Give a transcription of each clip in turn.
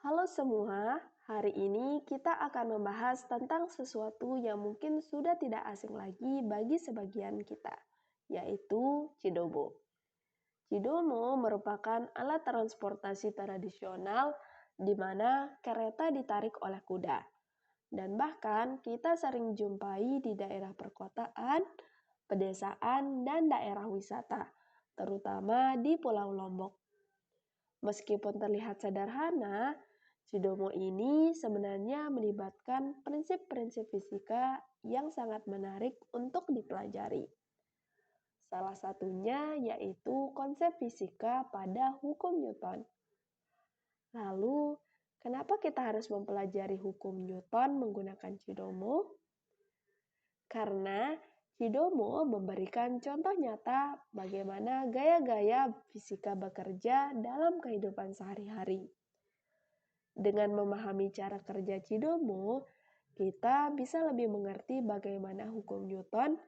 Halo semua, hari ini kita akan membahas tentang sesuatu yang mungkin sudah tidak asing lagi bagi sebagian kita, yaitu Cidobo. Cidomo merupakan alat transportasi tradisional di mana kereta ditarik oleh kuda. Dan bahkan kita sering jumpai di daerah perkotaan, pedesaan, dan daerah wisata, terutama di Pulau Lombok. Meskipun terlihat sederhana, Cidomo ini sebenarnya melibatkan prinsip-prinsip fisika yang sangat menarik untuk dipelajari. Salah satunya yaitu konsep fisika pada hukum Newton. Lalu, kenapa kita harus mempelajari hukum Newton menggunakan Cidomo? Karena Cidomo memberikan contoh nyata bagaimana gaya-gaya fisika bekerja dalam kehidupan sehari-hari. Dengan memahami cara kerja Cidomo, kita bisa lebih mengerti bagaimana hukum Newton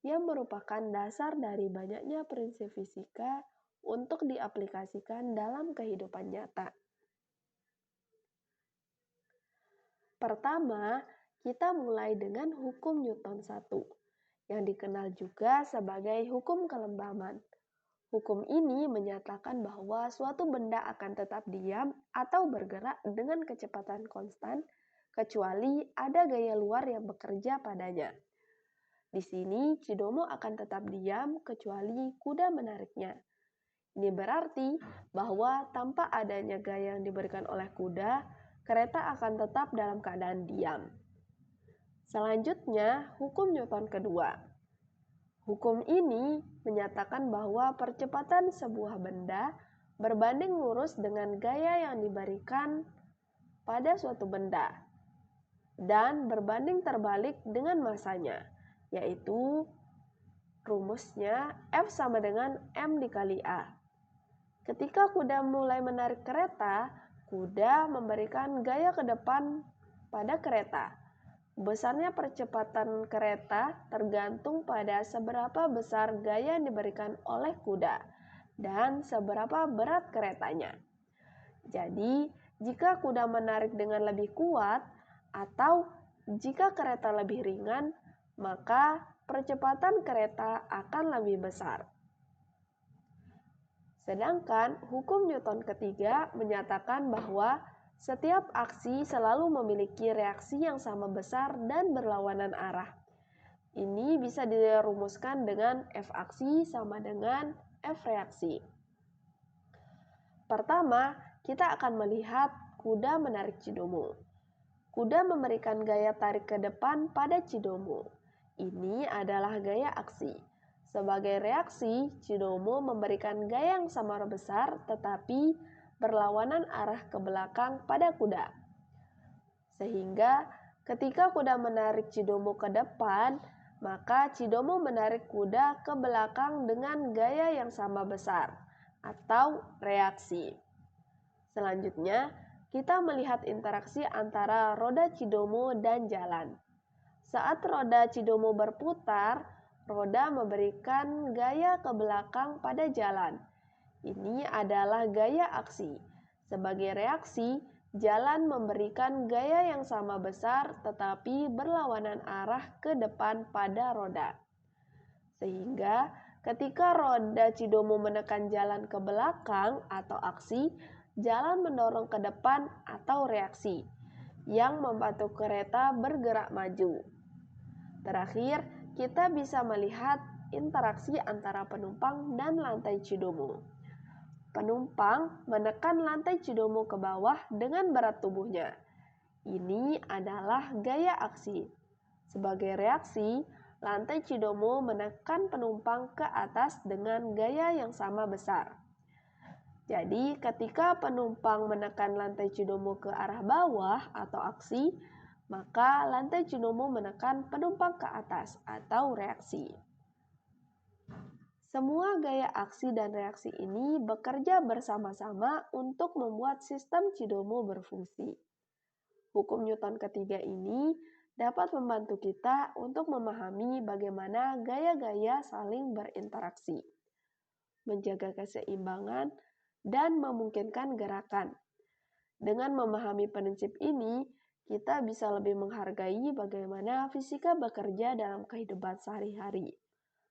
yang merupakan dasar dari banyaknya prinsip fisika untuk diaplikasikan dalam kehidupan nyata. Pertama, kita mulai dengan hukum Newton 1, yang dikenal juga sebagai hukum kelembaban. Hukum ini menyatakan bahwa suatu benda akan tetap diam atau bergerak dengan kecepatan konstan, kecuali ada gaya luar yang bekerja padanya. Di sini, Cidomo akan tetap diam kecuali kuda menariknya. Ini berarti bahwa tanpa adanya gaya yang diberikan oleh kuda, kereta akan tetap dalam keadaan diam. Selanjutnya, hukum Newton kedua. Hukum ini menyatakan bahwa percepatan sebuah benda berbanding lurus dengan gaya yang diberikan pada suatu benda dan berbanding terbalik dengan masanya, yaitu rumusnya F sama dengan M dikali A. Ketika kuda mulai menarik kereta, kuda memberikan gaya ke depan pada kereta. Besarnya percepatan kereta tergantung pada seberapa besar gaya yang diberikan oleh kuda dan seberapa berat keretanya. Jadi, jika kuda menarik dengan lebih kuat atau jika kereta lebih ringan, maka percepatan kereta akan lebih besar. Sedangkan hukum Newton ketiga menyatakan bahwa setiap aksi selalu memiliki reaksi yang sama besar dan berlawanan arah. Ini bisa dirumuskan dengan F aksi sama dengan F reaksi. Pertama, kita akan melihat kuda menarik Cidomo. Kuda memberikan gaya tarik ke depan pada Cidomo. Ini adalah gaya aksi. Sebagai reaksi, Cidomo memberikan gaya yang sama besar tetapi berlawanan arah ke belakang pada kuda. Sehingga ketika kuda menarik Cidomo ke depan, maka Cidomo menarik kuda ke belakang dengan gaya yang sama besar atau reaksi. Selanjutnya, kita melihat interaksi antara roda Cidomo dan jalan. Saat roda Cidomo berputar, roda memberikan gaya ke belakang pada jalan. Ini adalah gaya aksi. Sebagai reaksi, jalan memberikan gaya yang sama besar tetapi berlawanan arah ke depan pada roda. Sehingga ketika roda Cidomo menekan jalan ke belakang atau aksi, jalan mendorong ke depan atau reaksi yang membantu kereta bergerak maju. Terakhir, kita bisa melihat interaksi antara penumpang dan lantai Cidomo. Penumpang menekan lantai Cidomo ke bawah dengan berat tubuhnya. Ini adalah gaya aksi. Sebagai reaksi, lantai Cidomo menekan penumpang ke atas dengan gaya yang sama besar. Jadi, ketika penumpang menekan lantai Cidomo ke arah bawah atau aksi, maka lantai Cidomo menekan penumpang ke atas atau reaksi. Semua gaya aksi dan reaksi ini bekerja bersama-sama untuk membuat sistem Cidomo berfungsi. Hukum Newton ketiga ini dapat membantu kita untuk memahami bagaimana gaya-gaya saling berinteraksi, menjaga keseimbangan, dan memungkinkan gerakan. Dengan memahami prinsip ini, kita bisa lebih menghargai bagaimana fisika bekerja dalam kehidupan sehari-hari,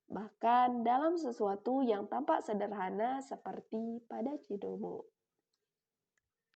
bahkan dalam sesuatu yang tampak sederhana seperti pada Cidomo.